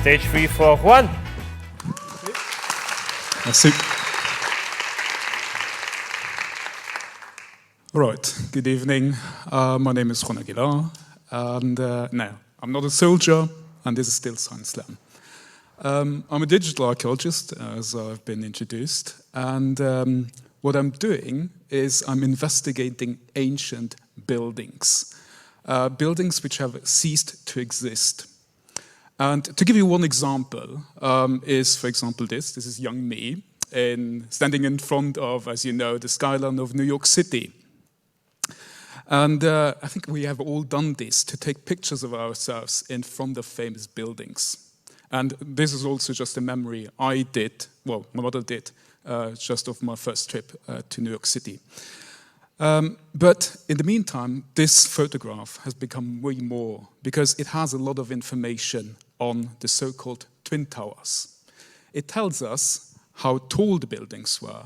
Stage 3 for Juan. Merci. All right, good evening. My name is Juan Aguilar, and no, I'm not a soldier, and this is still ScienceSlam. I'm a digital archaeologist, as I've been introduced, and what I'm doing is I'm investigating ancient buildings, buildings which have ceased to exist. And to give you one example is, for example, this is young me standing in front of, as you know, the skyline of New York City. And I think we have all done this, to take pictures of ourselves in front of famous buildings. And this is also just a memory I did, well, my mother did, just of my first trip to New York City. But in the meantime, this photograph has become way more, because it has a lot of information on the so-called Twin Towers. It tells us how tall the buildings were,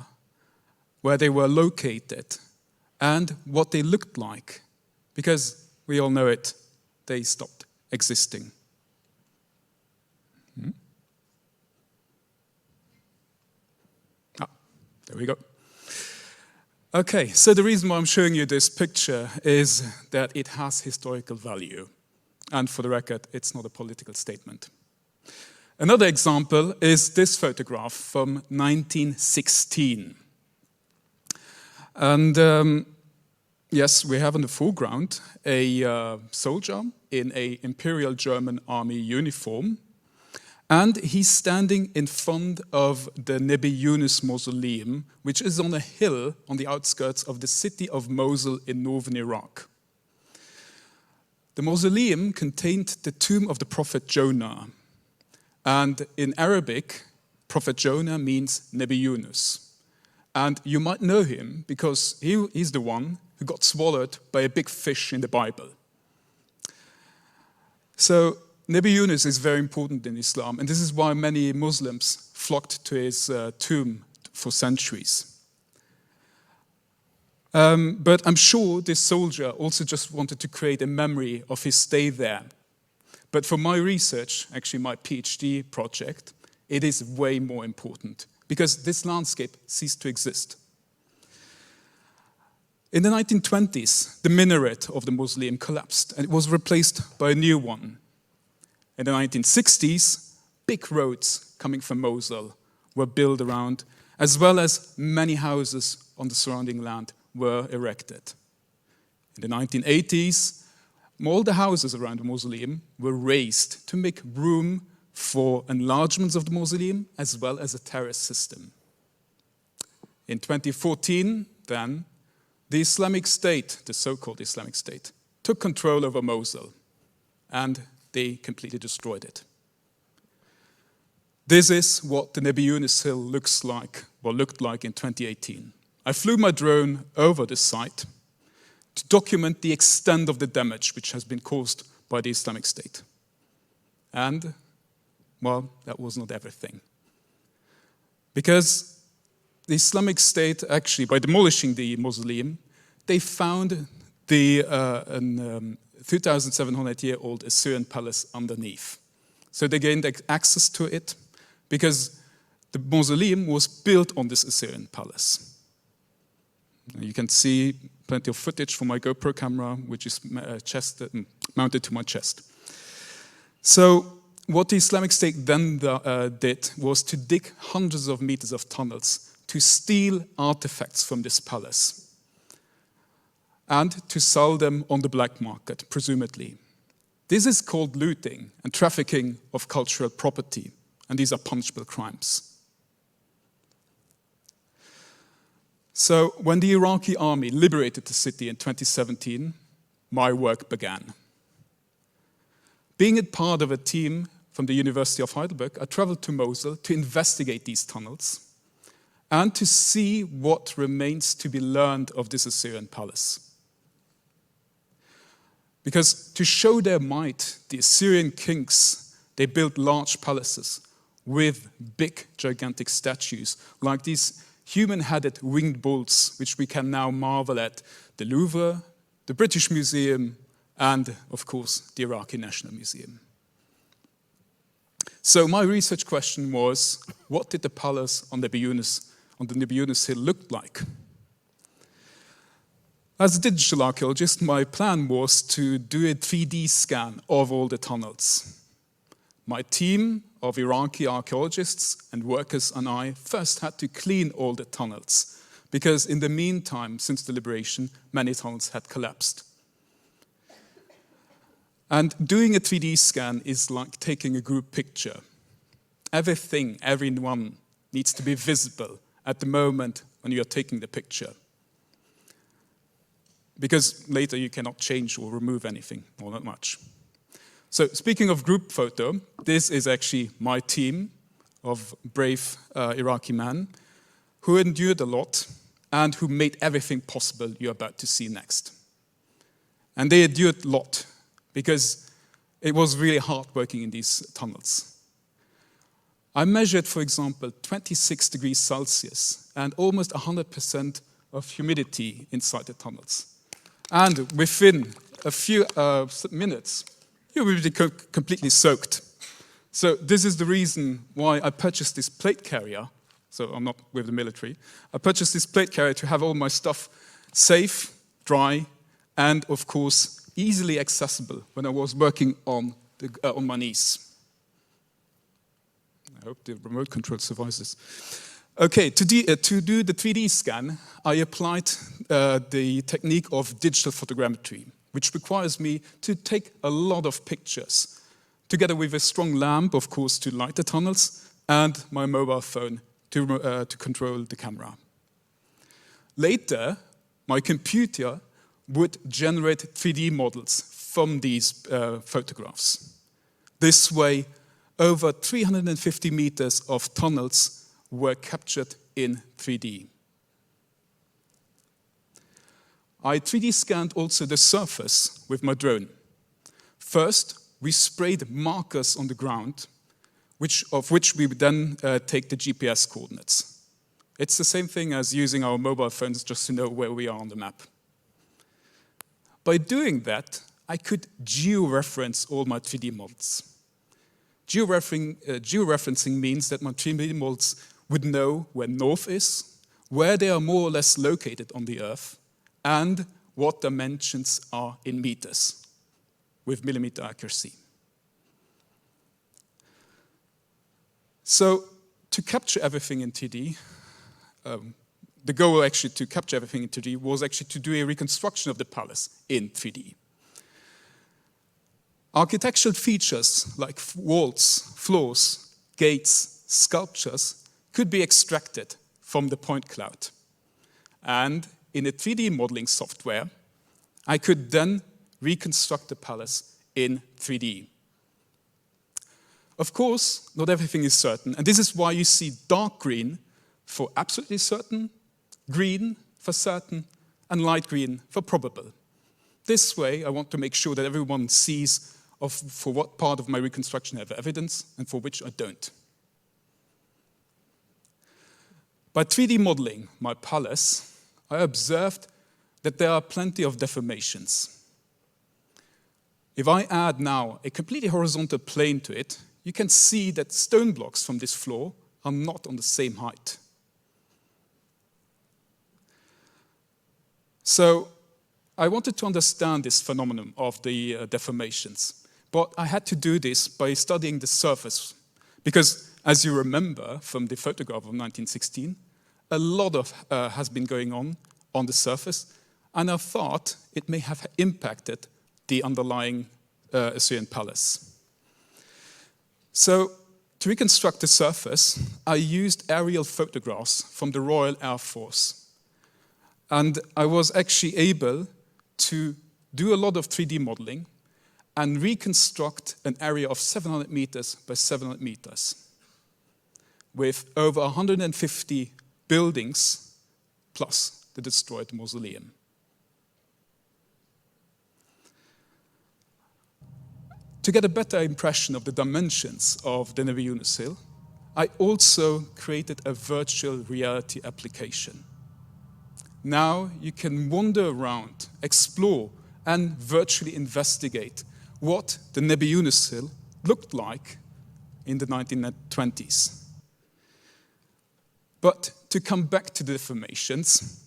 where they were located, and what they looked like, because we all know it, they stopped existing. There we go. Okay, so the reason why I'm showing you this picture is that it has historical value. And for the record, it's not a political statement. Another example is this photograph from 1916. And yes, we have in the foreground a soldier in an Imperial German Army uniform. And he's standing in front of the Nebi Yunus mausoleum, which is on a hill on the outskirts of the city of Mosul in northern Iraq. The mausoleum contained the tomb of the prophet Jonah. And in Arabic, prophet Jonah means Nebi Yunus. And you might know him because he's the one who got swallowed by a big fish in the Bible. So Nebi Yunus is very important in Islam, and this is why many Muslims flocked to his tomb for centuries. But I'm sure this soldier also just wanted to create a memory of his stay there. But for my research, actually my PhD project, it is way more important, because this landscape ceased to exist. In the 1920s, the minaret of the mausoleum collapsed, and it was replaced by a new one. In the 1960s, big roads coming from Mosul were built around, as well as many houses on the surrounding land were erected. In the 1980s, all the houses around the mausoleum were raised to make room for enlargements of the mausoleum, as well as a terrace system. In 2014, then, the Islamic State, the so-called Islamic State, took control over Mosul, and they completely destroyed it. This is what the Nebi Yunus Hill looked like in 2018. I flew my drone over the site to document the extent of the damage which has been caused by the Islamic State. And, well, that was not everything. Because the Islamic State, actually, by demolishing the mausoleum, they found the 2,700-year-old Assyrian palace underneath. So they gained access to it because the mausoleum was built on this Assyrian palace. You can see plenty of footage from my GoPro camera, which is mounted to my chest. So what the Islamic State then did was to dig hundreds of meters of tunnels to steal artifacts from this palace, and to sell them on the black market, presumably. This is called looting and trafficking of cultural property, and these are punishable crimes. So when the Iraqi army liberated the city in 2017, my work began. Being a part of a team from the University of Heidelberg, I traveled to Mosul to investigate these tunnels and to see what remains to be learned of this Assyrian palace. Because to show their might, the Assyrian kings, they built large palaces with big, gigantic statues, like these human-headed winged bulls, which we can now marvel at the Louvre, the British Museum, and, of course, the Iraqi National Museum. So my research question was, what did the palace on the Abbey Neimënster hill look like? As a digital archaeologist, my plan was to do a 3D scan of all the tunnels. My team of Iraqi archaeologists and workers and I first had to clean all the tunnels, because in the meantime, since the liberation, many tunnels had collapsed. And doing a 3D scan is like taking a group picture. Everything, everyone needs to be visible at the moment when you are taking the picture, because later you cannot change or remove anything, or not much. So speaking of group photo, this is actually my team of brave Iraqi men who endured a lot and who made everything possible you're about to see next. And they endured a lot because it was really hard working in these tunnels. I measured, for example, 26 degrees Celsius and almost 100% of humidity inside the tunnels. And within a few minutes, you will be completely soaked. So this is the reason why I purchased this plate carrier. So I'm not with the military. I purchased this plate carrier to have all my stuff safe, dry, and of course, easily accessible when I was working on my knees. I hope the remote control survives this. Okay, to do the 3D scan, I applied the technique of digital photogrammetry, which requires me to take a lot of pictures, together with a strong lamp, of course, to light the tunnels, and my mobile phone to control the camera. Later, my computer would generate 3D models from these photographs. This way, over 350 meters of tunnels were captured in 3D. I 3D scanned also the surface with my drone. First, we sprayed markers on the ground, of which we would then take the GPS coordinates. It's the same thing as using our mobile phones just to know where we are on the map. By doing that, I could georeference all my 3D models. Georeferencing means that my 3D models would know where north is, where they are more or less located on the Earth, and what dimensions are in meters, with millimeter accuracy. So, to capture everything in 3D, the goal actually to capture everything in 3D was actually to do a reconstruction of the palace in 3D. Architectural features like walls, floors, gates, sculptures could be extracted from the point cloud. And in a 3D modeling software, I could then reconstruct the palace in 3D. Of course, not everything is certain, and this is why you see dark green for absolutely certain, green for certain, and light green for probable. This way, I want to make sure that everyone sees for what part of my reconstruction I have evidence and for which I don't. By 3D modeling my palace, I observed that there are plenty of deformations. If I add now a completely horizontal plane to it, you can see that stone blocks from this floor are not on the same height. So I wanted to understand this phenomenon of the deformations, but I had to do this by studying the surface, because as you remember from the photograph of 1916, a lot has been going on the surface, and I thought it may have impacted the underlying Assyrian palace. So, to reconstruct the surface, I used aerial photographs from the Royal Air Force. And I was actually able to do a lot of 3D modeling and reconstruct an area of 700 meters by 700 meters with over 150 buildings plus the destroyed mausoleum. To get a better impression of the dimensions of the Abbey Neimënster, I also created a virtual reality application. Now you can wander around, explore, and virtually investigate what the Abbey Neimënster looked like in the 1920s. But to come back to the deformations,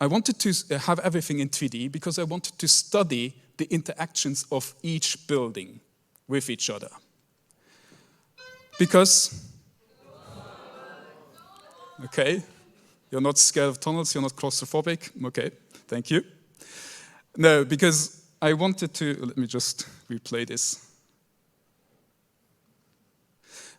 I wanted to have everything in 3D because I wanted to study the interactions of each building with each other. Because, okay, you're not scared of tunnels, you're not claustrophobic, okay, thank you. No, because I wanted to, let me just replay this.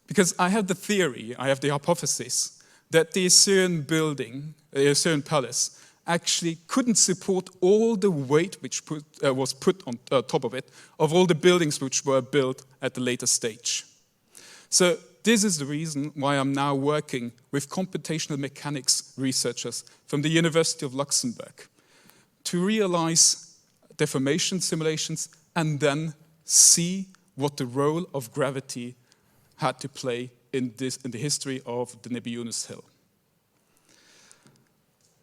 Because I have the theory, I have the hypothesis, that the Assyrian building, the Assyrian palace, actually couldn't support all the weight which was put on top of it, of all the buildings which were built at the later stage. So this is the reason why I'm now working with computational mechanics researchers from the University of Luxembourg to realize deformation simulations and then see what the role of gravity had to play in the history of the Abbey Neimënster.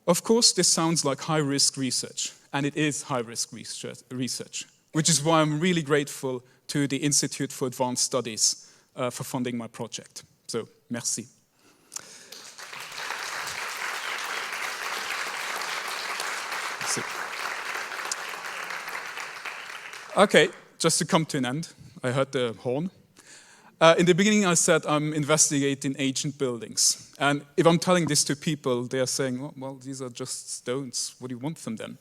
Of course, this sounds like high-risk research, and it is high-risk research, which is why I'm really grateful to the Institute for Advanced Studies for funding my project. So, merci. Okay, just to come to an end, I heard the horn. In the beginning, I said I'm investigating ancient buildings. And if I'm telling this to people, they're saying, oh, well, these are just stones. What do you want from them?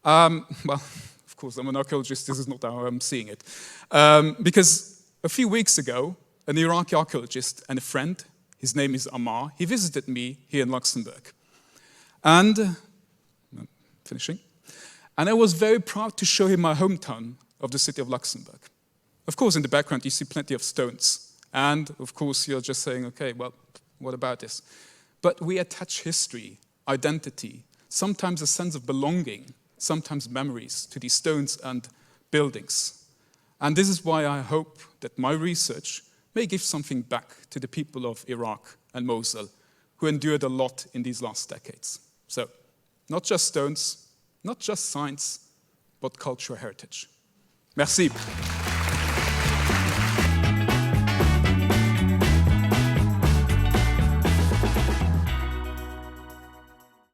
Well, of course, I'm an archaeologist. This is not how I'm seeing it. Because a few weeks ago, an Iraqi archaeologist and a friend, his name is Ammar, he visited me here in Luxembourg. And, finishing. And I was very proud to show him my hometown of the city of Luxembourg. Of course, in the background, you see plenty of stones. And, of course, you're just saying, okay, well, what about this? But we attach history, identity, sometimes a sense of belonging, sometimes memories to these stones and buildings. And this is why I hope that my research may give something back to the people of Iraq and Mosul, who endured a lot in these last decades. So, not just stones, not just science, but cultural heritage. Merci.